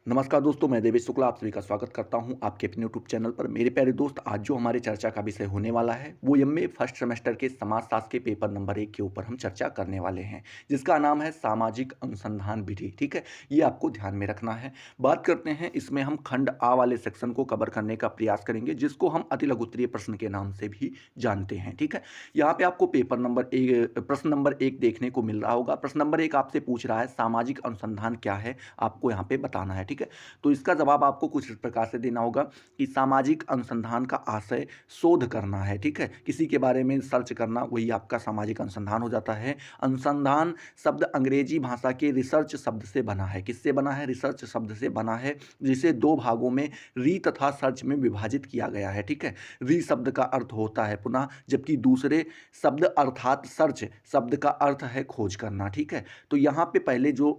नमस्कार दोस्तों, मैं देवेश शुक्ला आप सभी का स्वागत करता हूं आपके अपने यूट्यूब चैनल पर। मेरे प्यारे दोस्त, आज जो हमारे चर्चा का विषय होने वाला है वो एमए फर्स्ट सेमेस्टर के समाजशास्त्र के पेपर नंबर 1 के ऊपर हम चर्चा करने वाले हैं, जिसका नाम है सामाजिक अनुसंधान विधि। ठीक है, ये आपको ध्यान में रखना है। बात करते हैं, इसमें हम खंड आ वाले सेक्शन को कवर करने का प्रयास करेंगे, जिसको हम अति लघु उत्तरीय प्रश्न के नाम से भी जानते हैं। ठीक है, यहाँ पे आपको पेपर नंबर एक प्रश्न नंबर 1 देखने को मिल रहा होगा। प्रश्न नंबर 1 आपसे पूछ रहा है सामाजिक अनुसंधान क्या है, आपको यहाँ पे बताना है। ठीक है, तो इसका जवाब आपको कुछ इस प्रकार से देना होगा कि सामाजिक अनुसंधान का आशय शोध करना है। ठीक है, किसी के बारे में सर्च करना, वही आपका सामाजिक अनुसंधान हो जाता है। अनुसंधान शब्द अंग्रेजी भाषा के रिसर्च शब्द से बना है। किससे बना है? रिसर्च शब्द से बना है, जिसे दो भागों में री तथा सर्च में विभाजित किया गया है। ठीक है, री शब्द का अर्थ होता है पुनः, जबकि दूसरे शब्द अर्थात सर्च शब्द का अर्थ है खोज करना। ठीक है, तो यहाँ पे पहले जो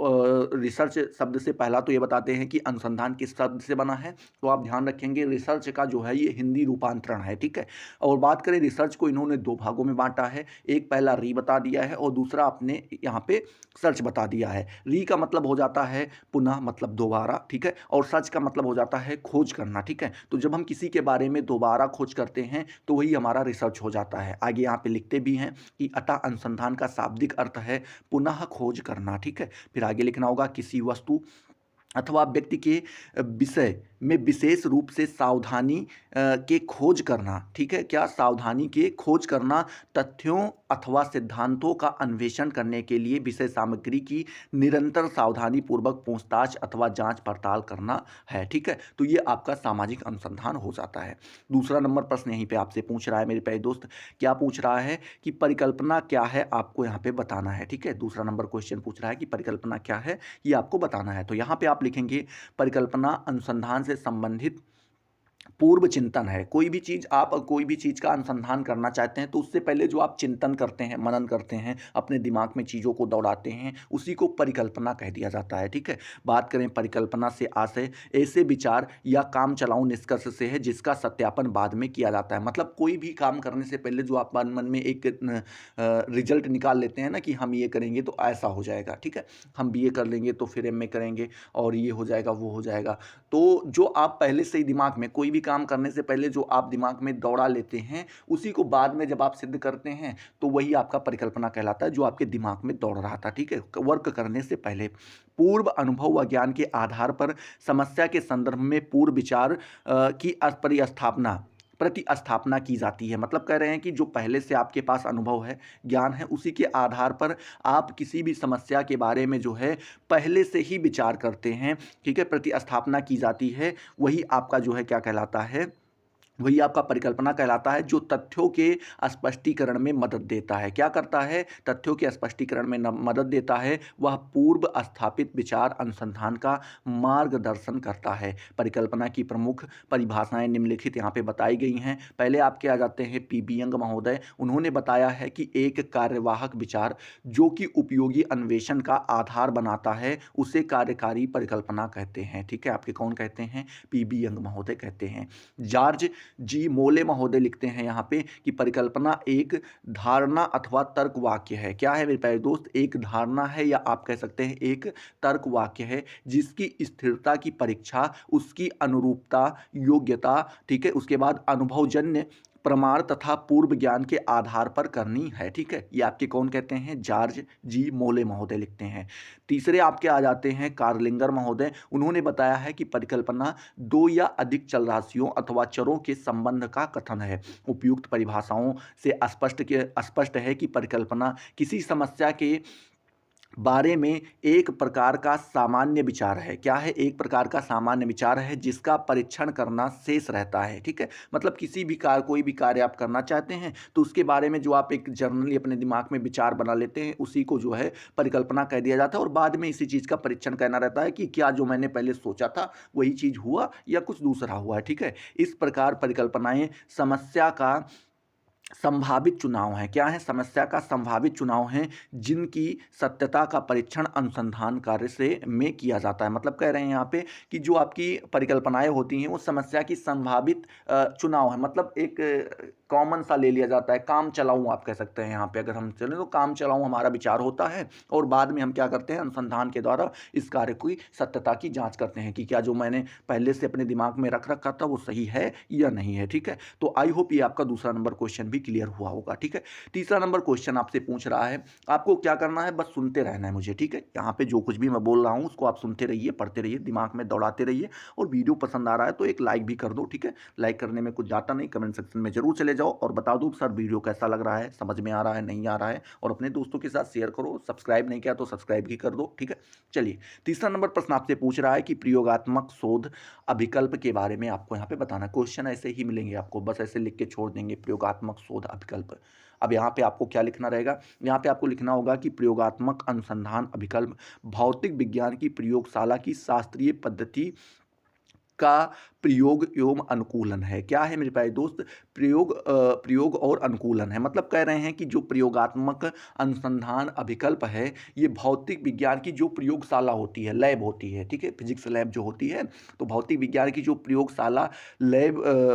रिसर्च शब्द से पहला तो ये बताते हैं कि अनुसंधान किस शब्द से बना है, तो आप ध्यान रखेंगे रिसर्च का जो है ये हिंदी रूपांतरण है। ठीक है, और बात करें रिसर्च को इन्होंने दो भागों में बांटा है। एक पहला री बता दिया है और दूसरा आपने यहाँ पे सर्च बता दिया है। री का मतलब हो जाता है पुनः, मतलब दोबारा। ठीक है, और सर्च का मतलब हो जाता है खोज करना। ठीक है, तो जब हम किसी के बारे में दोबारा खोज करते हैं तो वही हमारा रिसर्च हो जाता है। आगे यहाँ पे लिखते भी हैं कि अतः अनुसंधान का शाब्दिक अर्थ है पुनः खोज करना। ठीक है, फिर आगे लिखना होगा किसी वस्तु अथवा व्यक्ति के विषय में विशेष रूप से सावधानी के खोज करना। ठीक है, क्या? सावधानी के खोज करना, तथ्यों अथवा सिद्धांतों का अन्वेषण करने के लिए विषय सामग्री की निरंतर सावधानी पूर्वक पूछताछ अथवा जांच पड़ताल करना है। ठीक है, तो ये आपका सामाजिक अनुसंधान हो जाता है। दूसरा नंबर प्रश्न यहीं पे आपसे पूछ रहा है मेरे प्यारे दोस्त, क्या पूछ रहा है कि परिकल्पना क्या है, आपको यहाँ पे बताना है। ठीक है, दूसरा नंबर क्वेश्चन पूछ रहा है कि परिकल्पना क्या है, ये आपको बताना है। तो यहाँ पे आप लिखेंगे परिकल्पना अनुसंधान से संबंधित पूर्व चिंतन है। कोई भी चीज़, आप कोई भी चीज़ का अनुसंधान करना चाहते हैं तो उससे पहले जो आप चिंतन करते हैं, मनन करते हैं, अपने दिमाग में चीज़ों को दौड़ाते हैं, उसी को परिकल्पना कह दिया जाता है। ठीक है, बात करें परिकल्पना से आशय ऐसे विचार या काम चलाऊ निष्कर्ष से है जिसका सत्यापन बाद में किया जाता है। मतलब कोई भी काम करने से पहले जो आप मन मन में एक रिजल्ट निकाल लेते हैं ना कि हम ये करेंगे तो ऐसा हो जाएगा। ठीक है, हम बीए कर लेंगे तो फिर एमए करेंगे और ये हो जाएगा, वो हो जाएगा। तो जो आप पहले से ही दिमाग में कोई भी काम करने से पहले जो आप दिमाग में दौड़ा लेते हैं, उसी को बाद में जब आप सिद्ध करते हैं तो वही आपका परिकल्पना कहलाता है, जो आपके दिमाग में दौड़ रहा था। ठीक है, वर्क करने से पहले पूर्व अनुभव व ज्ञान के आधार पर समस्या के संदर्भ में पूर्व विचार की प्रतिस्थापना की जाती है। मतलब कह रहे हैं कि जो पहले से आपके पास अनुभव है, ज्ञान है, उसी के आधार पर आप किसी भी समस्या के बारे में जो है पहले से ही विचार करते हैं। ठीक है, प्रतिस्थापना की जाती है, वही आपका जो है क्या कहलाता है, वही आपका परिकल्पना कहलाता है, जो तथ्यों के स्पष्टीकरण में मदद देता है। क्या करता है? तथ्यों के स्पष्टीकरण में मदद देता है। वह पूर्व स्थापित विचार अनुसंधान का मार्गदर्शन करता है। परिकल्पना की प्रमुख परिभाषाएं निम्नलिखित यहाँ पे बताई गई हैं। पहले आपके आ जाते हैं पी यंग महोदय। उन्होंने बताया है कि एक कार्यवाहक विचार जो कि उपयोगी अन्वेषण का आधार बनाता है, उसे कार्यकारी परिकल्पना कहते हैं। ठीक है, आपके कौन कहते हैं? पी यंग महोदय कहते हैं। जॉर्ज जी मोले महोदय लिखते हैं यहाँ पे कि परिकल्पना एक धारणा अथवा तर्क वाक्य है। क्या है मेरे प्यारे दोस्त? एक धारणा है, या आप कह सकते हैं एक तर्क वाक्य है, जिसकी स्थिरता की परीक्षा उसकी अनुरूपता, योग्यता, ठीक है, उसके बाद अनुभवजन्य प्रमाण तथा पूर्व ज्ञान के आधार पर करनी है। ठीक है, ये आपके कौन कहते हैं? जॉर्ज जी मोले महोदय लिखते हैं। तीसरे आपके आ जाते हैं कार्लिंगर महोदय। उन्होंने बताया है कि परिकल्पना दो या अधिक चल राशियों अथवा चरों के संबंध का कथन है। उपयुक्त परिभाषाओं से स्पष्ट है कि परिकल्पना किसी समस्या के बारे में एक प्रकार का सामान्य विचार है। क्या है? एक प्रकार का सामान्य विचार है जिसका परीक्षण करना शेष रहता है। ठीक है, मतलब किसी भी कार्य, कोई भी कार्य आप करना चाहते हैं तो उसके बारे में जो आप एक जर्नली अपने दिमाग में विचार बना लेते हैं, उसी को जो है परिकल्पना कह दिया जाता है, और बाद में इसी चीज़ का परीक्षण करना रहता है कि क्या जो मैंने पहले सोचा था वही चीज़ हुआ या कुछ दूसरा हुआ है। ठीक है, इस प्रकार परिकल्पनाएं समस्या का संभावित चुनाव हैं। क्या है? समस्या का संभावित चुनाव हैं, जिनकी सत्यता का परीक्षण अनुसंधान कार्य से में किया जाता है। मतलब कह रहे हैं यहाँ पे कि जो आपकी परिकल्पनाएं होती हैं वो समस्या की संभावित चुनाव है। मतलब एक कॉमन सा ले लिया जाता है, काम चलाऊँ आप कह सकते हैं यहाँ पे अगर हम चलें तो काम चलाऊँ हमारा विचार होता है और बाद में हम क्या करते हैं अनुसंधान के द्वारा इस कार्य की सत्यता की जाँच करते हैं कि क्या जो मैंने पहले से अपने दिमाग में रख रखा था वो सही है या नहीं है, ठीक है। तो आई होप ये आपका दूसरा नंबर क्वेश्चन भी क्लियर हुआ होगा, ठीक है। तीसरा नंबर क्वेश्चन आपसे पूछ रहा है, आपको क्या करना है बस सुनते रहना है मुझे, ठीक है। यहाँ पे जो कुछ भी मैं बोल रहा हूँ उसको आप सुनते रहिए, पढ़ते रहिए, दिमाग में दौड़ाते रहिए और वीडियो पसंद आ रहा है तो एक लाइक भी कर दो, ठीक है। लाइक करने में कुछ जाता नहीं, कमेंट सेक्शन में जरूर चले जाओ और बता दो सर वीडियो कैसा लग रहा है, समझ में आ रहा है, नहीं आ रहा है, और अपने दोस्तों के साथ शेयर करो। सब्सक्राइब नहीं किया तो सब्सक्राइब भी कर दो, ठीक है। चलिए, तीसरा नंबर प्रश्न आपसे पूछ रहा है कि प्रयोगात्मक शोध अभिकल्प के बारे में आपको यहाँ पे बताना। क्वेश्चन ऐसे ही मिलेंगे आपको, बस ऐसे लिख के छोड़ देंगे प्रयोगात्मक शोध अभिकल्प। अब यहाँ पे आपको क्या लिखना रहेगा, यहाँ पे आपको लिखना होगा कि प्रयोगात्मक अनुसंधान अभिकल्प भौतिक विज्ञान की प्रयोगशाला की शास्त्रीय पद्धति का प्रयोग एवं अनुकूलन है। क्या है मेरे प्यारे दोस्त, प्रयोग और अनुकूलन है। मतलब कह रहे हैं कि जो प्रयोगात्मक अनुसंधान अभिकल्प है ये भौतिक विज्ञान की जो प्रयोगशाला होती है, लैब होती है, ठीक है, फिजिक्स लैब जो होती है, तो भौतिक विज्ञान की जो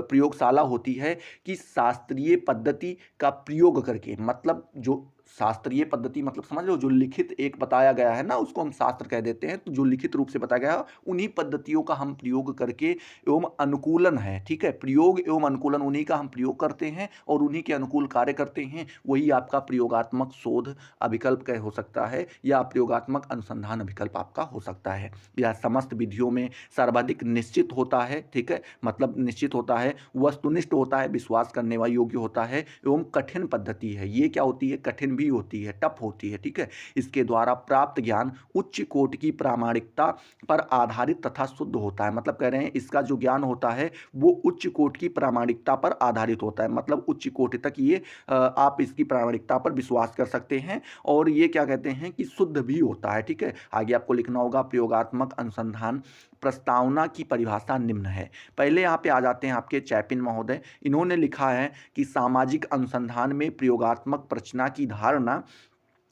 प्रयोगशाला होती है कि शास्त्रीय पद्धति का प्रयोग करके, मतलब जो शास्त्रीय पद्धति मतलब समझ लो जो लिखित एक बताया गया है ना उसको हम शास्त्र कह देते हैं, तो जो लिखित रूप से बताया गया उन्हीं पद्धतियों का हम प्रयोग करके एवं अनुकूलन है, ठीक है, प्रयोग एवं अनुकूलन उन्हीं का हम प्रयोग करते हैं और उन्हीं के अनुकूल कार्य करते हैं, वही आपका प्रयोगात्मक शोध अभिकल्प का हो सकता है या प्रयोगात्मक अनुसंधान अभिकल्प आपका हो सकता है। यह समस्त विधियों में सर्वाधिक निश्चित होता है, ठीक है, मतलब निश्चित होता है, वस्तुनिष्ठ होता है, विश्वास करने वाला योग्य होता है एवं कठिन पद्धति है। ये क्या होती है, कठिन भी होती है, टफ होती है, ठीक है। इसके द्वारा प्राप्त ज्ञान उच्च कोटि की प्रामाणिकता पर आधारित तथा शुद्ध होता है। मतलब कह रहे हैं इसका जो ज्ञान होता है वो उच्च कोटि की प्रामाणिकता पर आधारित होता है, मतलब उच्च कोटि तक ये आप इसकी प्रामाणिकता पर विश्वास कर सकते हैं और ये क्या कहते हैं कि शुद्ध भी होता है, ठीक है। आगे आपको लिखना होगा प्रयोगात्मक अनुसंधान प्रस्तावना की परिभाषा निम्न है। पहले यहाँ पे आ जाते हैं आपके चैपिन महोदय, इन्होंने लिखा है कि सामाजिक अनुसंधान में प्रयोगात्मक प्रचना की धारणा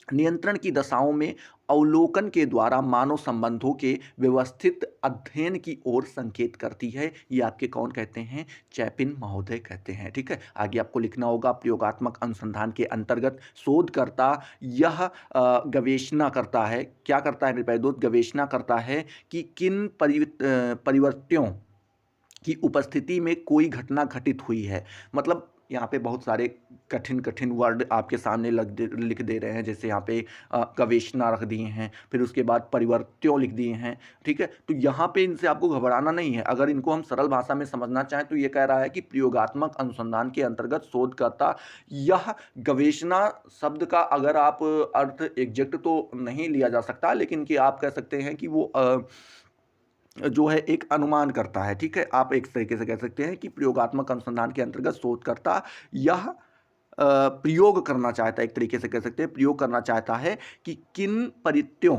नियंत्रण की दशाओं में अवलोकन के द्वारा मानव संबंधों के व्यवस्थित अध्ययन की ओर संकेत करती है। ये आपके कौन कहते हैं, चैपिन महोदय कहते हैं, ठीक है। आगे आपको लिखना होगा प्रयोगात्मक अनुसंधान के अंतर्गत शोधकर्ता यह गवेषणा करता है, क्या करता है मेरे प्यारे दोस्त, गवेषणा करता है कि किन परिवर्तनों की उपस्थिति में कोई घटना घटित हुई है। मतलब यहाँ पे बहुत सारे कठिन कठिन वर्ड आपके सामने लिख दे रहे हैं, जैसे यहाँ पे गवेषणा रख दिए हैं, फिर उसके बाद परिवर्त्यों लिख दिए हैं, ठीक है। तो यहाँ पे इनसे आपको घबराना नहीं है, अगर इनको हम सरल भाषा में समझना चाहें तो ये कह रहा है कि प्रयोगात्मक अनुसंधान के अंतर्गत शोधकर्ता यह गवेषणा शब्द का अगर आप अर्थ एग्जैक्ट तो नहीं लिया जा सकता, लेकिन कि आप कह सकते हैं कि वो जो है एक अनुमान करता है, ठीक है। आप एक तरीके से कह सकते हैं कि प्रयोगात्मक अनुसंधान के अंतर्गत शोधकर्ता यह प्रयोग करना चाहता है, एक तरीके से कह सकते हैं प्रयोग करना चाहता है कि किन परित्यों,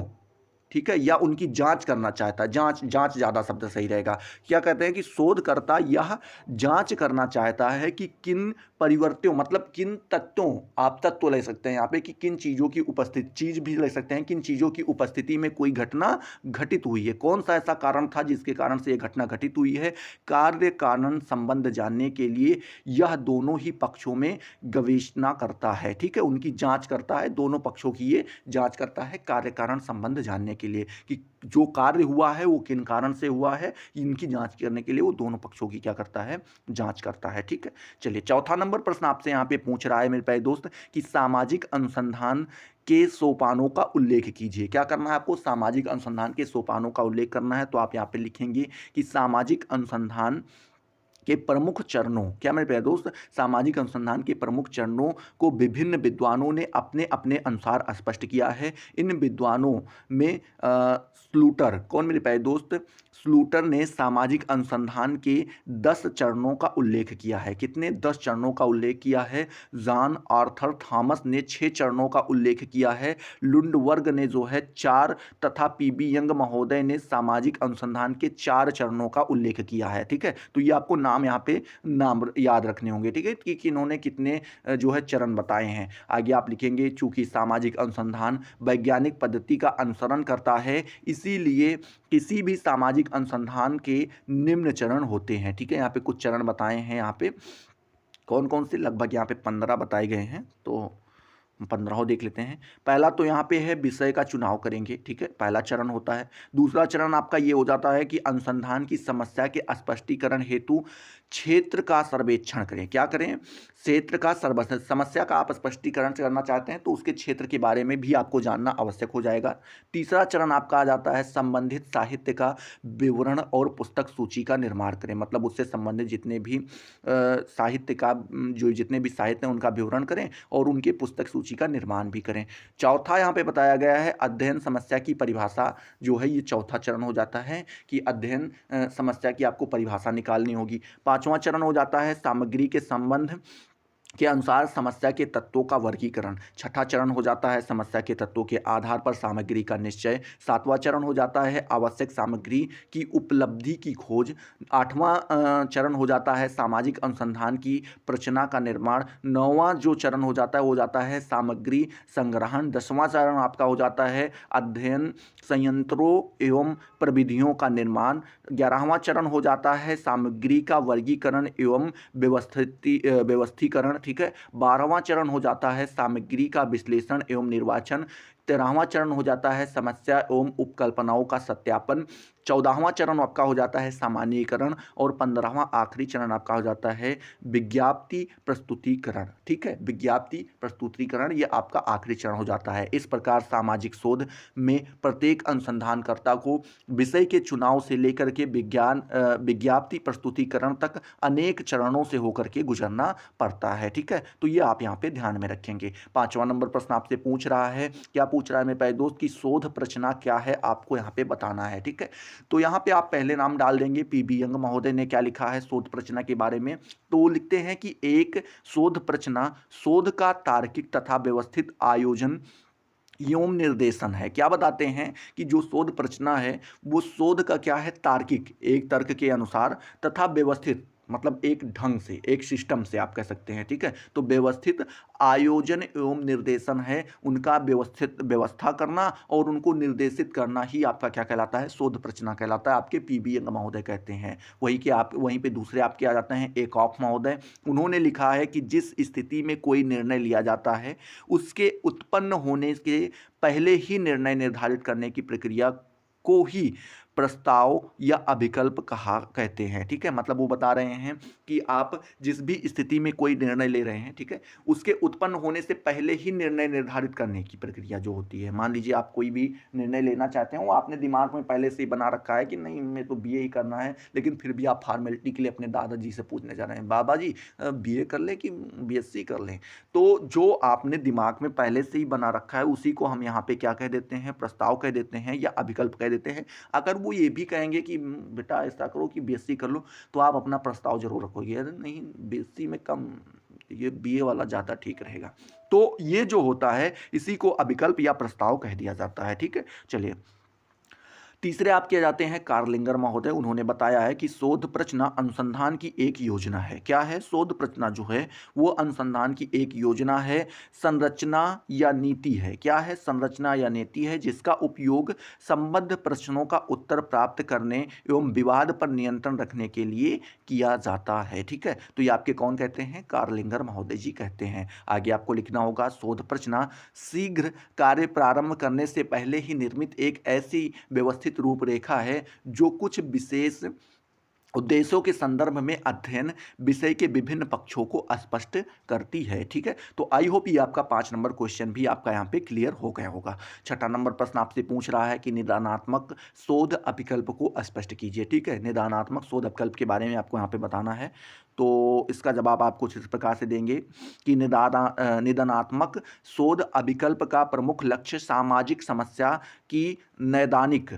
ठीक है, या उनकी जांच करना चाहता है, जांच जांच ज़्यादा शब्द सही रहेगा। क्या कहते हैं कि शोधकर्ता यह जांच करना चाहता है कि किन परिवर्त्यों मतलब किन तत्वों, आप तत्व ले सकते हैं यहाँ पे, कि किन चीज़ों की उपस्थिति, चीज़ भी ले सकते हैं, किन चीज़ों की उपस्थिति में कोई घटना घटित हुई है, कौन सा ऐसा कारण था जिसके कारण से यह घटना घटित हुई है। कार्य कारण संबंध जानने के लिए यह दोनों ही पक्षों में गवेषणा करता है, ठीक है, उनकी जाँच करता है, दोनों पक्षों की ये जाँच करता है कार्य कारण संबंध जानने के लिए कि जो कार्य हुआ है वो किन कारण से हुआ है, इनकी जांच करने के लिए वो दोनों पक्षों की क्या करता है, जांच करता है, ठीक है। चलिए, चौथा नंबर प्रश्न आपसे यहाँ पे पूछ रहा है मेरे प्यारे दोस्त कि सामाजिक अनुसंधान के सोपानों का उल्लेख कीजिए। क्या करना है आपको, सामाजिक अनुसंधान के सोपानों का उल्लेख करना है। तो आप यहाँ पे लिखेंगे कि सामाजिक अनुसंधान के प्रमुख चरणों, क्या मेरे प्यारे दोस्त, सामाजिक अनुसंधान के प्रमुख चरणों को विभिन्न विद्वानों ने अपने अपने अनुसार स्पष्ट किया है। इन विद्वानों में स्लूटर, कौन मेरे प्यारे दोस्त, स्लूटर ने सामाजिक अनुसंधान के 10 चरणों का उल्लेख किया है। कितने, 10 चरणों का उल्लेख किया है। जॉन आर्थर थॉमस ने 6 चरणों का उल्लेख किया है। लुंडवर्ग ने जो है 4 तथा पीबी यंग महोदय ने सामाजिक अनुसंधान के 4 चरणों का उल्लेख किया है, ठीक है। तो ये आपको नाम यहाँ पे नाम याद रखने होंगे, ठीक है, कि इन्होंने कितने जो है चरण बताए हैं। आगे आप लिखेंगे चूंकि सामाजिक अनुसंधान वैज्ञानिक पद्धति का अनुसरण करता है, इसीलिए किसी भी सामाजिक अनुसंधान के निम्न चरण होते हैं, ठीक है। यहाँ पे कुछ चरण बताए हैं यहाँ पे, कौन कौन से, लगभग यहाँ पे 15 बताए गए हैं, तो 15 देख लेते हैं। पहला तो यहाँ पे है विषय का चुनाव करेंगे, ठीक है, पहला चरण होता है। दूसरा चरण आपका ये हो जाता है कि अनुसंधान की समस्या के स्पष्टीकरण हेतु क्षेत्र का सर्वेक्षण करें। क्या करें? क्षेत्र का समस्या का आप स्पष्टीकरण करना चाहते हैं तो उसके क्षेत्र के बारे में भी आपको जानना आवश्यक हो जाएगा। तीसरा चरण आपका आ जाता है संबंधित साहित्य का विवरण और पुस्तक सूची का निर्माण करें, मतलब उससे संबंधित जितने भी साहित्य का जो जितने भी साहित्य हैं उनका विवरण करें और उनके पुस्तक सूची का निर्माण भी करें। चौथा यहाँ पे बताया गया है अध्ययन समस्या की परिभाषा, जो है ये चौथा चरण हो जाता है कि अध्ययन समस्या की आपको परिभाषा निकालनी होगी। पांचवा चरण हो जाता है सामग्री के संबंध के अनुसार समस्या के तत्वों का वर्गीकरण। छठा चरण हो जाता है समस्या के तत्वों के आधार पर सामग्री का निश्चय। सातवां चरण हो जाता है आवश्यक सामग्री की उपलब्धि की खोज। आठवां चरण हो जाता है सामाजिक अनुसंधान की प्रचना का निर्माण। नौवां जो चरण हो जाता है वो जाता है सामग्री संग्रहण। 10वां चरण आपका हो जाता है अध्ययन संयंत्रों एवं प्रविधियों का निर्माण। 11वां चरण हो जाता है सामग्री का वर्गीकरण एवं व्यवस्थीकरण, ठीक है। 12वां चरण हो जाता है सामग्री का विश्लेषण एवं निर्वाचन। 13वां चरण हो जाता है समस्या एवं उपकल्पनाओं का सत्यापन। 14वां चरण आपका हो जाता है सामान्यीकरण और 15वां आखिरी चरण आपका हो जाता है विज्ञप्ति प्रस्तुतिकरण, ठीक है। विज्ञप्ति प्रस्तुतिकरण ये आपका आखिरी चरण हो जाता है। इस प्रकार सामाजिक शोध में प्रत्येक अनुसंधानकर्ता को विषय के चुनाव से लेकर के विज्ञप्ति प्रस्तुतिकरण तक अनेक चरणों से होकर के गुजरना पड़ता है, ठीक है। तो ये आप यहाँ पे ध्यान में रखेंगे। 5वां नंबर प्रश्न आपसे पूछ रहा है, क्या पूछ रहा है मेरे प्यारे दोस्त, की शोध प्रचना क्या है आपको यहाँ पे बताना है, ठीक है। तो यहाँ पे आप पहले नाम डाल देंगे। पीबी यंग महोदय ने क्या लिखा है शोध प्रचना के बारे में, तो वो लिखते हैं कि एक शोध प्रचना शोध का तार्किक तथा व्यवस्थित आयोजन एवं निर्देशन है। क्या बताते हैं कि जो शोध प्रचना है वो शोध का क्या है, तार्किक, एक तर्क के अनुसार, तथा व्यवस्थित, मतलब एक ढंग से, एक सिस्टम से आप कह सकते हैं, ठीक है। तो व्यवस्थित आयोजन एवं निर्देशन है, उनका व्यवस्था करना और उनको निर्देशित करना ही आपका क्या कहलाता है, शोध प्रचना कहलाता है। आपके पीबी यंग महोदय कहते हैं। वही कि आप वहीं पे दूसरे आपके आ जाते हैं एकॉफ महोदय। उन्होंने लिखा है कि जिस स्थिति में कोई निर्णय लिया जाता है उसके उत्पन्न होने के पहले ही निर्णय निर्धारित करने की प्रक्रिया को ही प्रस्ताव या अभिकल्प कहा कहते हैं, ठीक है। मतलब वो बता रहे हैं कि आप जिस भी स्थिति में कोई निर्णय ले रहे हैं, ठीक है, उसके उत्पन्न होने से पहले ही निर्णय निर्धारित करने की प्रक्रिया जो होती है, मान लीजिए आप कोई भी निर्णय लेना चाहते हैं, वो आपने दिमाग में पहले से ही बना रखा है कि नहीं मैं तो बीए ही करना है, लेकिन फिर भी आप फॉर्मेलिटी के लिए अपने दादाजी से पूछने जा रहे हैं, बाबा जी बीए कर लें कि बीएससी कर लें। तो जो आपने दिमाग में पहले से ही बना रखा है उसी को हम यहाँ पे क्या कह देते हैं, प्रस्ताव कह देते हैं या अभिकल्प कह देते हैं। अगर वो ये भी कहेंगे कि बेटा ऐसा करो कि बीएससी कर लो, तो आप अपना प्रस्ताव जरूर रखोगे, अरे नहीं बीएससी में कम, ये बीए वाला ज़्यादा ठीक रहेगा। तो ये जो होता है इसी को अभिकल्प या प्रस्ताव कह दिया जाता है, ठीक है। चलिए तीसरे आपके आ जाते हैं कार्लिंगर महोदय। उन्होंने बताया है कि शोध प्रचना अनुसंधान की एक योजना है। क्या है? शोध प्रचना जो है वो अनुसंधान की एक योजना है, संरचना या नीति है। क्या है? संरचना या नीति है जिसका उपयोग संबद्ध प्रश्नों का उत्तर प्राप्त करने एवं विवाद पर नियंत्रण रखने के लिए किया जाता है, ठीक है। तो ये आपके कौन कहते हैं? कार्लिंगर महोदय जी कहते हैं। आगे आपको लिखना होगा शोध प्रचना शीघ्र कार्य प्रारंभ करने से पहले ही निर्मित एक ऐसी व्यवस्थित रूपरेखा है जो कुछ विशेष उद्देश्यों के संदर्भ में अध्ययन विषय के विभिन्न पक्षों को स्पष्ट करती है, ठीक है। तो आई होप ये आपका 5 नंबर क्वेश्चन भी आपका यहाँ पे क्लियर हो गया होगा। छठा नंबर प्रश्न आपसे पूछ रहा है कि निदानात्मक शोध अभिकल्प को स्पष्ट कीजिए, ठीक है। निदानात्मक शोध अभिकल्प के बारे में आपको यहाँ पे बताना है। तो इसका जवाब आप कुछ इस प्रकार से देंगे कि निदानात्मक शोध अभिकल्प का प्रमुख लक्ष्य सामाजिक समस्या की नैदानिक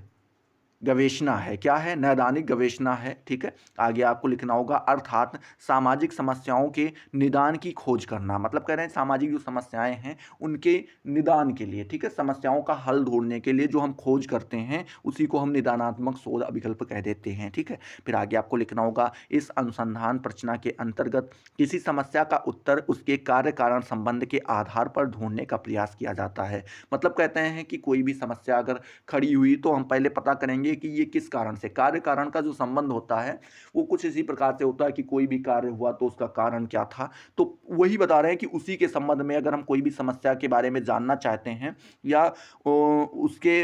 गवेषणा है। क्या है? नैदानिक गवेषणा है, ठीक है। आगे आपको लिखना होगा अर्थात सामाजिक समस्याओं के निदान की खोज करना। मतलब कह रहे हैं सामाजिक जो समस्याएं हैं उनके निदान के लिए, ठीक है, समस्याओं का हल ढूंढने के लिए जो हम खोज करते हैं उसी को हम निदानात्मक शोध अभिकल्प कह देते हैं, ठीक है। फिर आगे आपको लिखना होगा इस अनुसंधान प्रचना के अंतर्गत किसी समस्या का उत्तर उसके कार्य कारण संबंध के आधार पर ढूंढने का प्रयास किया जाता है। मतलब कहते हैं कि कोई भी समस्या अगर खड़ी हुई तो हम पहले पता करेंगे बताइए कि ये किस कारण से, कार्य कारण का जो संबंध होता है वो कुछ इसी प्रकार से होता है कि कोई भी कार्य हुआ तो उसका कारण क्या था। तो वही बता रहे हैं कि उसी के संबंध में अगर हम कोई भी समस्या के बारे में जानना चाहते हैं या उसके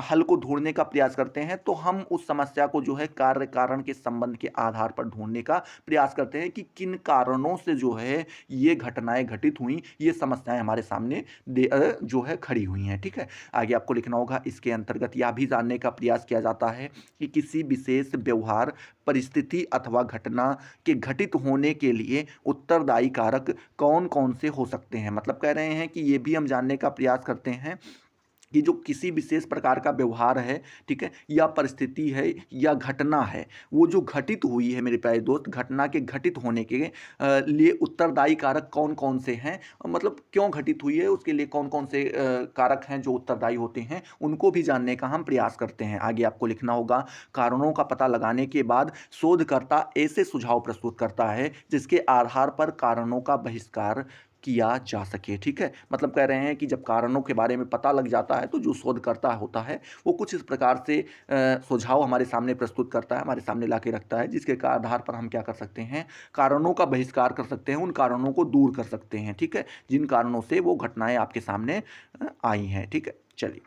हल को ढूंढने का प्रयास करते हैं तो हम उस समस्या को जो है कार्य कारण के संबंध के आधार पर ढूंढने का प्रयास करते हैं कि किन कारणों से जो है ये घटनाएं घटित हुई, ये समस्याएं हमारे सामने जो है खड़ी हुई हैं। ठीक है, आगे आपको लिखना होगा। इसके अंतर्गत यह भी जानने का प्रयास किया जाता है कि किसी विशेष व्यवहार, परिस्थिति अथवा घटना के घटित होने के लिए उत्तरदायी कारक कौन कौन से हो सकते हैं। मतलब कह रहे हैं कि ये भी हम जानने का प्रयास करते हैं कि जो किसी विशेष प्रकार का व्यवहार है, ठीक है, या परिस्थिति है या घटना है, वो जो घटित हुई है मेरे प्यारे दोस्त, घटना के घटित होने के लिए उत्तरदायी कारक कौन कौन से हैं, मतलब क्यों घटित हुई है उसके लिए कौन कौन से कारक हैं जो उत्तरदायी होते हैं, उनको भी जानने का हम प्रयास करते हैं। आगे आपको लिखना होगा। कारणों का पता लगाने के बाद शोधकर्ता ऐसे सुझाव प्रस्तुत करता है जिसके आधार पर कारणों का बहिष्कार किया जा सके। ठीक है, मतलब कह रहे हैं कि जब कारणों के बारे में पता लग जाता है तो जो शोधकर्ता होता है वो कुछ इस प्रकार से सुझाव हमारे सामने प्रस्तुत करता है, हमारे सामने ला के रखता है, जिसके आधार पर हम क्या कर सकते हैं, कारणों का बहिष्कार कर सकते हैं, उन कारणों को दूर कर सकते हैं। ठीक है, जिन कारणों से वो घटनाएं आपके सामने आई हैं। ठीक है, चलिए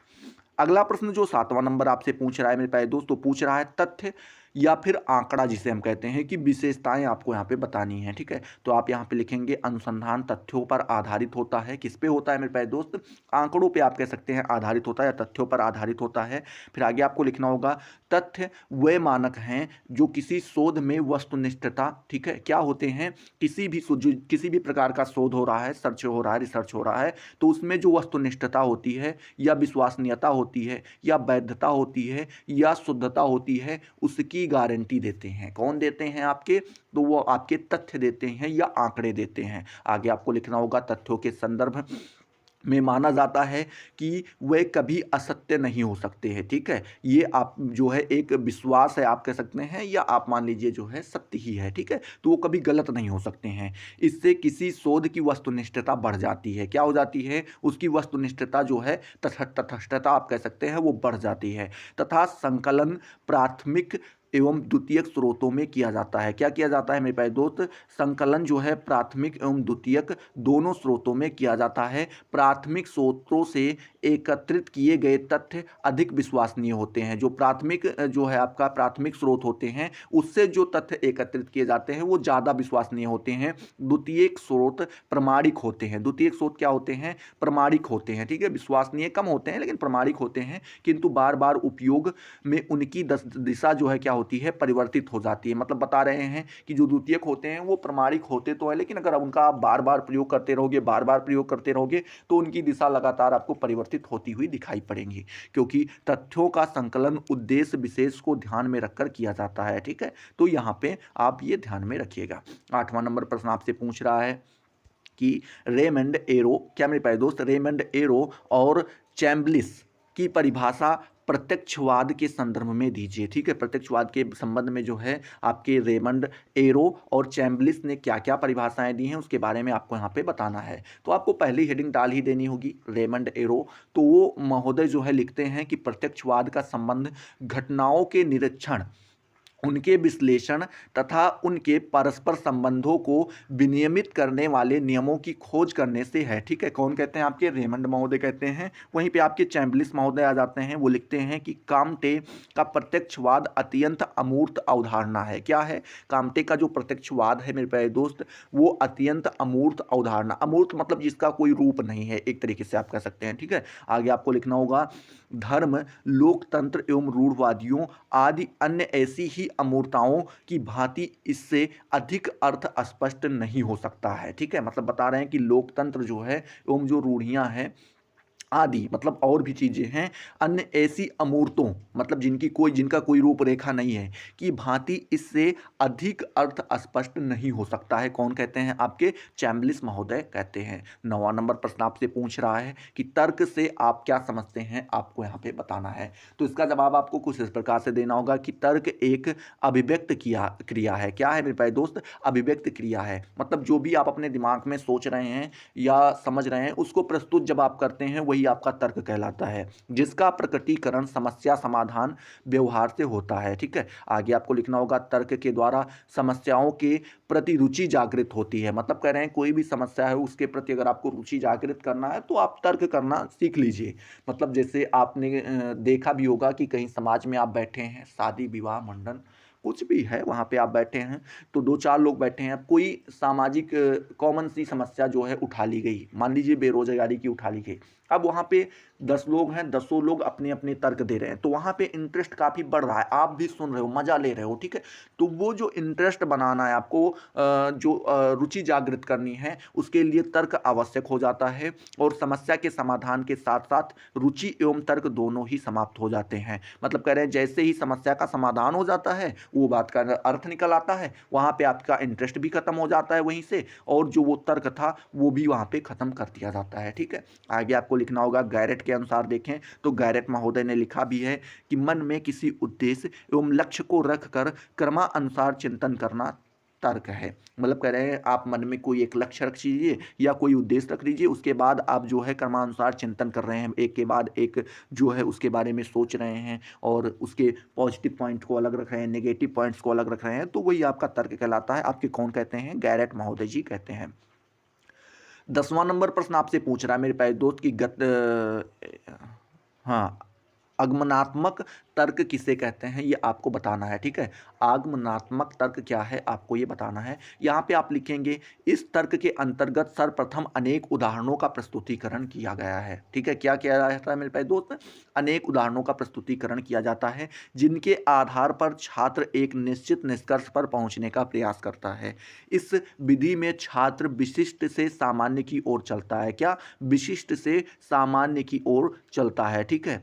अगला प्रश्न जो 7वां नंबर आपसे पूछ रहा है मेरे प्यारे दोस्त, तो पूछ रहा है तथ्य या फिर आंकड़ा जिसे हम कहते हैं कि विशेषताएं आपको यहाँ पे बतानी है। ठीक है, तो आप यहाँ पे लिखेंगे अनुसंधान तथ्यों पर आधारित होता है। किस पे होता है मेरे प्यारे दोस्त, आंकड़ों पे आप कह सकते हैं आधारित होता है या तथ्यों पर आधारित होता है। फिर आगे आपको लिखना होगा तथ्य वे मानक हैं जो किसी शोध में वस्तुनिष्ठता, ठीक है, क्या होते हैं, किसी भी प्रकार का शोध हो रहा है, सर्च हो रहा है, रिसर्च हो रहा है, तो उसमें जो वस्तुनिष्ठता होती है या विश्वसनीयता होती है या वैधता होती है या शुद्धता होती है, उसकी गारंटी देते हैं। कौन देते हैं आपके, तो वो आपके तथ्य देते हैं या आंकड़े देते हैं। आगे आपको लिखना होगा तथ्यों के संदर्भ में माना जाता है कि वे कभी असत्य नहीं हो सकते हैं। ठीक है, ये आप जो है एक विश्वास है, आप कह सकते हैं, या आप मान लीजिए जो है सत्य ही है। ठीक है, तो वो कभी गलत नहीं हो सकते हैं। इससे किसी शोध की वस्तुनिष्ठता बढ़ जाती है। क्या हो जाती है, उसकी वस्तुनिष्ठता जो है, तथस्थता आप कह सकते हैं, वो बढ़ जाती है। तथा संकलन प्राथमिक एवं द्वितीयक स्रोतों में किया जाता है। क्या किया जाता है मेरे प्यारे दोस्त, संकलन जो है प्राथमिक एवं द्वितीयक दोनों स्रोतों में किया जाता है। प्राथमिक स्रोतों से एकत्रित किए गए तथ्य अधिक विश्वसनीय होते हैं। जो प्राथमिक जो है आपका प्राथमिक स्रोत होते हैं, उससे जो तथ्य एकत्रित किए जाते हैं वो ज़्यादा विश्वसनीय होते हैं। द्वितीयक स्रोत प्रमाणिक होते हैं। द्वितीयक स्रोत क्या होते हैं, प्रमाणिक होते हैं। ठीक है, विश्वसनीय कम होते हैं लेकिन प्रमाणिक होते हैं, किंतु बार बार उपयोग में उनकी दिशा जो है क्या होती है, परिवर्तित हो जाती है। मतलब बता रहे हैं कि जो द्वितीयक होते हैं वो प्रमाणिक होते तो है, लेकिन अगर उनका आप बार बार प्रयोग करते रहोगे, बार बार प्रयोग करते रहोगे, तो उनकी दिशा लगातार आपको परिवर्तित होती हुई दिखाई पड़ेगी, क्योंकि तथ्यों का संकलन उद्देश्य विशेष को ध्यान में रखकर किया जाता है। ठीक है, तो यहाँ पे आप ये ध्यान में रखिएगा। 8वां नंबर प्रश्न आपसे पूछ रहा है कि रेमंड एरो, क्या मेरे प्यारे दोस्त, रेमंड एरो और चैम्बलिस की परिभाषा प्रत्यक्षवाद के संदर्भ में दीजिए। ठीक है, प्रत्यक्षवाद के संबंध में जो है आपके रेमंड एरो और चैम्बलिस ने क्या क्या परिभाषाएं दी हैं उसके बारे में आपको यहाँ पे बताना है। तो आपको पहली हेडिंग डाल ही देनी होगी, रेमंड एरो। तो वो महोदय जो है लिखते हैं कि प्रत्यक्षवाद का संबंध घटनाओं के निरीक्षण, उनके विश्लेषण तथा उनके परस्पर संबंधों को विनियमित करने वाले नियमों की खोज करने से है। ठीक है, कौन कहते हैं, आपके रेमंड महोदय कहते हैं। वहीं पे आपके चैम्बलिस महोदय आ जाते हैं, वो लिखते हैं कि काम्टे का प्रत्यक्षवाद अत्यंत अमूर्त अवधारणा है। क्या है, काम्टे का जो प्रत्यक्षवाद है मेरे प्यारे दोस्त, वो अत्यंत अमूर्त अवधारणा, अमूर्त मतलब जिसका कोई रूप नहीं है, एक तरीके से आप कह सकते हैं। ठीक है, आगे आपको लिखना होगा धर्म, लोकतंत्र एवं रूढ़वादियों आदि अन्य ऐसी ही अमूर्तताओं की भांति इससे अधिक अर्थ स्पष्ट नहीं हो सकता है। ठीक है, मतलब बता रहे हैं कि लोकतंत्र जो है एवं जो रूढ़ियां हैं आदि, मतलब और भी चीज़ें हैं, अन्य ऐसी अमूर्तों, मतलब जिनका कोई रूपरेखा नहीं है, की भांति इससे अधिक अर्थ स्पष्ट नहीं हो सकता है। कौन कहते हैं, आपके चैम्बलिस महोदय कहते हैं। 9वां नंबर प्रश्न आपसे पूछ रहा है कि तर्क से आप क्या समझते हैं, आपको यहाँ पे बताना है। तो इसका जवाब आपको कुछ इस प्रकार से देना होगा कि तर्क एक अभिव्यक्त क्रिया है। क्या है मेरे प्यारे दोस्त, अभिव्यक्त क्रिया है। मतलब जो भी आप अपने दिमाग में सोच रहे हैं या समझ रहे हैं, उसको प्रस्तुत जब आप करते हैं, वही वही आपका तर्क कहलाता है, जिसका प्रकटीकरण समस्या समाधान व्यवहार से होता है। ठीक है, आगे आपको लिखना होगा तर्क के द्वारा समस्याओं के प्रति रुचि जागृत होती है। मतलब कह रहे हैं कोई भी समस्या है उसके प्रति अगर आपको रुचि जागृत करना है तो आप तर्क करना सीख लीजिए। मतलब जैसे आपने देखा भी होगा कि कहीं समाज में आप बैठे हैं, शादी विवाह मंडन कुछ भी है, वहाँ पे आप बैठे हैं तो दो चार लोग बैठे हैं, अब कोई सामाजिक कॉमन सी समस्या जो है उठा ली गई, मान लीजिए बेरोजगारी की उठा ली गई। अब वहाँ पे 10 लोग हैं, 10 लोग अपने अपने तर्क दे रहे हैं, तो वहाँ पे इंटरेस्ट काफ़ी बढ़ रहा है, आप भी सुन रहे हो, मजा ले रहे हो। ठीक है, तो वो जो इंटरेस्ट बनाना है आपको, जो रुचि जागृत करनी है, उसके लिए तर्क आवश्यक हो जाता है और समस्या के समाधान के साथ साथ रुचि एवं तर्क दोनों ही समाप्त हो जाते हैं। मतलब कह रहे हैं जैसे ही समस्या का समाधान हो जाता है वो बात का अर्थ निकल आता है, वहाँ पे आपका इंटरेस्ट भी खत्म हो जाता है वहीं से, और जो वो तर्क था वो भी वहाँ पे खत्म कर दिया जाता है। ठीक है, आगे आपको लिखना होगा गैरेट के अनुसार देखें तो गैरेट महोदय ने लिखा भी है कि मन में किसी उद्देश्य एवं लक्ष्य को रखकर क्रमानुसार चिंतन करना तर्क है। मतलब कह रहे हैं आप मन में कोई एक लक्ष्य रख लीजिए या कोई उद्देश्य रख लीजिए, उसके बाद आप जो है क्रमानुसार चिंतन कर रहे हैं, एक के बाद एक जो है उसके बारे में सोच रहे हैं और उसके पॉजिटिव पॉइंट को अलग रख रहे हैं, नेगेटिव पॉइंट्स को अलग रख रहे हैं, तो वही आपका तर्क कहलाता है। आपके कौन कहते हैं? गैरेट महोदय जी कहते हैं। 10वां नंबर प्रश्न आपसे पूछ रहा है मेरे प्यारे दोस्त की हाँ, आगमनात्मक तर्क किसे कहते हैं ये आपको बताना है। ठीक है, आगमनात्मक तर्क क्या है आपको ये बताना है। यहाँ पे आप लिखेंगे इस तर्क के अंतर्गत सर्वप्रथम अनेक उदाहरणों का प्रस्तुतिकरण किया गया है। ठीक है, क्या किया जाता है मेरे प्यारे दोस्त? अनेक उदाहरणों का प्रस्तुतिकरण किया जाता है जिनके आधार पर छात्र एक निश्चित निष्कर्ष पर पहुंचने का प्रयास करता है। इस विधि में छात्र विशिष्ट से सामान्य की ओर चलता है। क्या? विशिष्ट से सामान्य की ओर चलता है। ठीक है,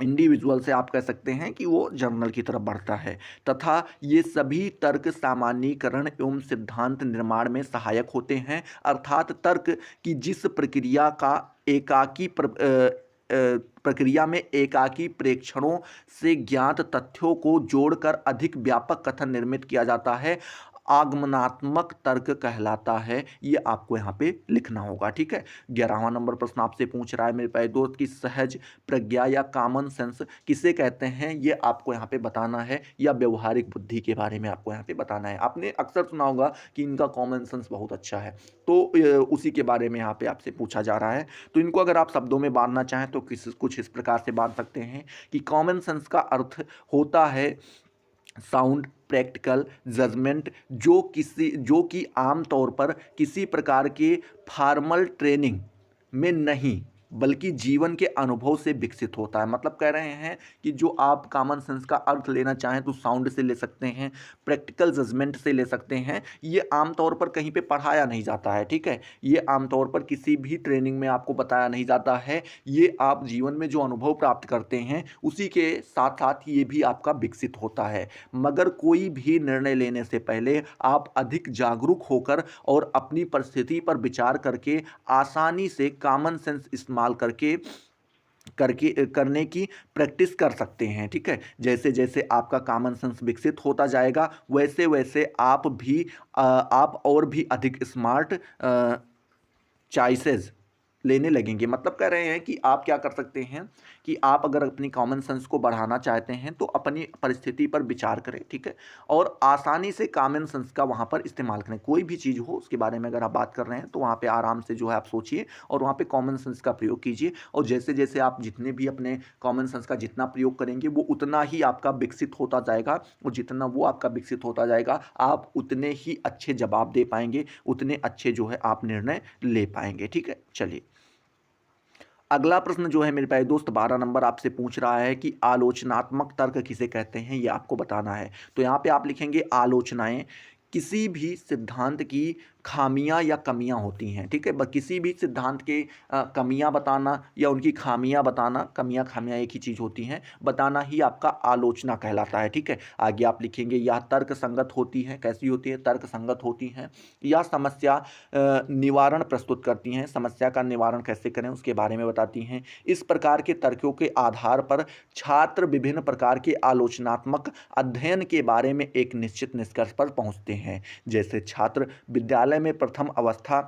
इंडिविजुअल से आप कह सकते हैं कि वो जर्नल की तरफ बढ़ता है, तथा ये सभी तर्क सामान्यीकरण एवं सिद्धांत निर्माण में सहायक होते हैं। अर्थात तर्क की जिस प्रक्रिया का प्रक्रिया में एकाकी प्रेक्षणों से ज्ञात तथ्यों को जोड़कर अधिक व्यापक कथन निर्मित किया जाता है, आगमनात्मक तर्क कहलाता है। ये आपको यहाँ पे लिखना होगा। ठीक है, 11वां नंबर प्रश्न आपसे पूछ रहा है मेरे प्यारे दोस्त की सहज प्रज्ञा या कॉमन सेंस किसे कहते हैं ये आपको यहाँ पे बताना है, या व्यवहारिक बुद्धि के बारे में आपको यहाँ पे बताना है। आपने अक्सर सुना होगा कि इनका कॉमन सेंस बहुत अच्छा है, तो उसी के बारे में यहाँ पे आपसे पूछा जा रहा है। तो इनको अगर आप शब्दों में बांधना चाहें तो कुछ इस प्रकार से बांध सकते हैं कि कॉमन सेंस का अर्थ होता है साउंड प्रैक्टिकल जजमेंट, जो कि आम तौर पर किसी प्रकार के फॉर्मल ट्रेनिंग में नहीं बल्कि जीवन के अनुभव से विकसित होता है। मतलब कह रहे हैं कि जो आप कॉमन सेंस का अर्थ लेना चाहें तो साउंड से ले सकते हैं, प्रैक्टिकल जजमेंट से ले सकते हैं। ये आमतौर पर कहीं पे पढ़ाया नहीं जाता है। ठीक है, ये आमतौर पर किसी भी ट्रेनिंग में आपको बताया नहीं जाता है। ये आप जीवन में जो अनुभव प्राप्त करते हैं उसी के साथ साथ ये भी आपका विकसित होता है। मगर कोई भी निर्णय लेने से पहले आप अधिक जागरूक होकर और अपनी परिस्थिति पर विचार करके आसानी से कॉमन सेंस इस्तेमाल करके करने की प्रैक्टिस कर सकते हैं। ठीक है, जैसे जैसे आपका कॉमन सेंस विकसित होता जाएगा वैसे वैसे आप और भी अधिक स्मार्ट चॉइसेस लेने लगेंगे। मतलब कह रहे हैं कि आप क्या कर सकते हैं कि आप अगर अपनी कॉमन सेंस को बढ़ाना चाहते हैं तो अपनी परिस्थिति पर विचार करें। ठीक है, और आसानी से कॉमन सेंस का वहाँ पर इस्तेमाल करें। कोई भी चीज़ हो उसके बारे में अगर आप बात कर रहे हैं तो वहाँ पे आराम से जो है आप सोचिए और वहाँ पे कॉमन सेंस का प्रयोग कीजिए, और जैसे जैसे आप जितने भी अपने कॉमन सेंस का जितना प्रयोग करेंगे वो उतना ही आपका विकसित होता जाएगा, और जितना वो आपका विकसित होता जाएगा आप उतने ही अच्छे जवाब दे पाएंगे, उतने अच्छे जो है आप निर्णय ले पाएंगे। ठीक है, चलिए अगला प्रश्न जो है मेरे प्यारे दोस्त 12 नंबर आपसे पूछ रहा है कि आलोचनात्मक तर्क किसे कहते हैं ये आपको बताना है। तो यहाँ पे आप लिखेंगे आलोचनाएं किसी भी सिद्धांत की खामियां या कमियां होती हैं। ठीक है, किसी भी सिद्धांत के कमियां बताना या उनकी खामियां बताना, कमियां खामियां एक ही चीज़ होती हैं, बताना ही आपका आलोचना कहलाता है। ठीक है, आगे आप लिखेंगे यह तर्क संगत होती हैं। कैसी होती है? तर्क संगत होती हैं। या समस्या निवारण प्रस्तुत करती हैं, समस्या का निवारण कैसे करें उसके बारे में बताती हैं। इस प्रकार के तर्कों के आधार पर छात्र विभिन्न प्रकार के आलोचनात्मक अध्ययन के बारे में एक निश्चित निष्कर्ष पर पहुंचते हैं। जैसे छात्र विद्यालय में प्रथम अवस्था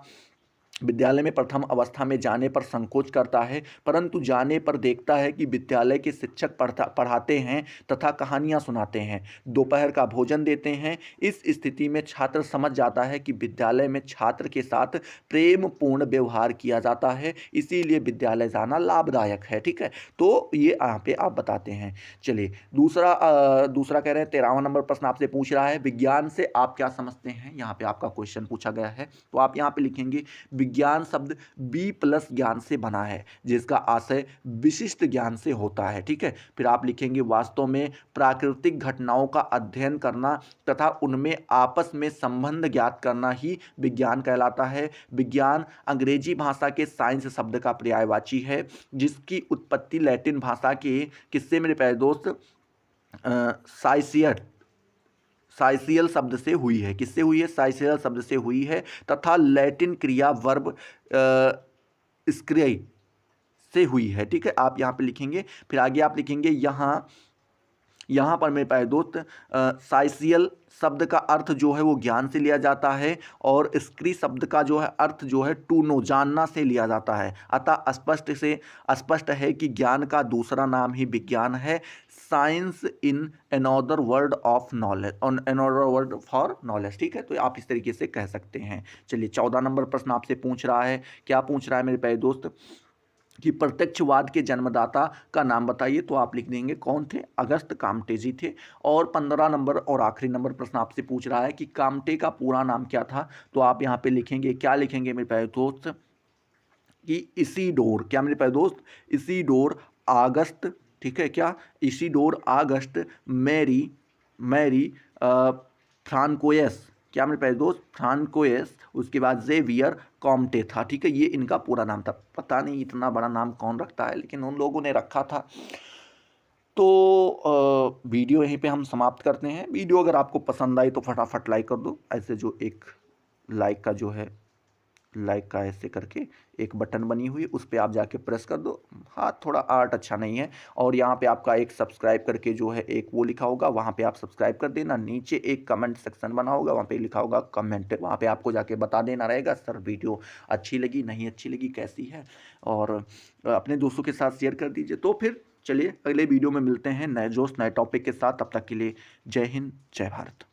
विद्यालय में प्रथम अवस्था में जाने पर संकोच करता है, परंतु जाने पर देखता है कि विद्यालय के शिक्षक पढ़ाते हैं तथा कहानियाँ सुनाते हैं, दोपहर का भोजन देते हैं। इस स्थिति में छात्र समझ जाता है कि विद्यालय में छात्र के साथ प्रेमपूर्ण व्यवहार किया जाता है, इसीलिए विद्यालय जाना लाभदायक है। ठीक है, तो ये यहाँ पे आप बताते हैं। चलिए दूसरा कह रहे हैं 13वां नंबर प्रश्न आपसे पूछ रहा है, विज्ञान से आप क्या समझते हैं। यहाँ पे आपका क्वेश्चन पूछा गया है, तो आप यहाँ पे लिखेंगे विज्ञान शब्द बी प्लस ज्ञान से बना है, जिसका आशय विशिष्ट ज्ञान से होता है। ठीक है, फिर आप लिखेंगे वास्तव में प्राकृतिक घटनाओं का अध्ययन करना तथा उनमें आपस में संबंध ज्ञात करना ही विज्ञान कहलाता है। विज्ञान अंग्रेजी भाषा के साइंस शब्द का पर्यायवाची है, जिसकी उत्पत्ति लैटिन भाषा के किससे मेरे प्यारे दोस्त साइसियल शब्द से हुई है। किससे हुई है? साइसियल शब्द से हुई है तथा लैटिन क्रिया वर्ब स्क्रिय से हुई है। ठीक है, आप यहाँ पे लिखेंगे। फिर आगे आप लिखेंगे यहाँ पर मेरे प्यारे दोस्त साइसियल शब्द का अर्थ जो है वो ज्ञान से लिया जाता है और स्क्री शब्द का जो है अर्थ जो है टू नो जानना से लिया जाता है। अतः स्पष्ट है कि ज्ञान का दूसरा नाम ही विज्ञान है। Science in another word of knowledge, another word for knowledge. ठीक है, तो आप इस तरीके से कह सकते हैं। चलिए 14 नंबर प्रश्न आपसे पूछ रहा है, क्या पूछ रहा है मेरे प्यारे दोस्त कि प्रत्यक्षवाद के जन्मदाता का नाम बताइए। तो आप लिख देंगे कौन थे? अगस्त काम्टे जी थे। और 15 नंबर और आखिरी नंबर प्रश्न आपसे पूछ रहा है कि काम्टे का पूरा नाम क्या था। तो आप यहाँ पे लिखेंगे, क्या लिखेंगे मेरे प्यारे दोस्त, कि इसीडोर, क्या मेरे प्यारे दोस्त, इसीडोर आगस्त, ठीक है क्या, इसीडोर आगस्त मैरी फ्रांकोयस, क्या मेरे प्यारे दोस्त, फ्रांकोयस, उसके बाद जेवियर कॉम्टे था। ठीक है, ये इनका पूरा नाम था। पता नहीं इतना बड़ा नाम कौन रखता है, लेकिन उन लोगों ने रखा था। तो वीडियो यहीं पे हम समाप्त करते हैं। वीडियो अगर आपको पसंद आई तो फटाफट लाइक कर दो। ऐसे जो एक लाइक का जो है, लाइक का ऐसे करके एक बटन बनी हुई, उस पर आप जाके प्रेस कर दो। हाँ, थोड़ा आर्ट अच्छा नहीं है। और यहाँ पे आपका एक सब्सक्राइब करके जो है एक वो लिखा होगा, वहाँ पे आप सब्सक्राइब कर देना। नीचे एक कमेंट सेक्शन बना होगा, वहाँ पे लिखा होगा कमेंट, वहाँ पे आपको जाके बता देना रहेगा सर वीडियो अच्छी लगी, नहीं अच्छी लगी, कैसी है। और अपने दोस्तों के साथ शेयर कर दीजिए। तो फिर चलिए अगले वीडियो में मिलते हैं नए जोश नए टॉपिक के साथ। तब तक के लिए जय हिंद, जय भारत।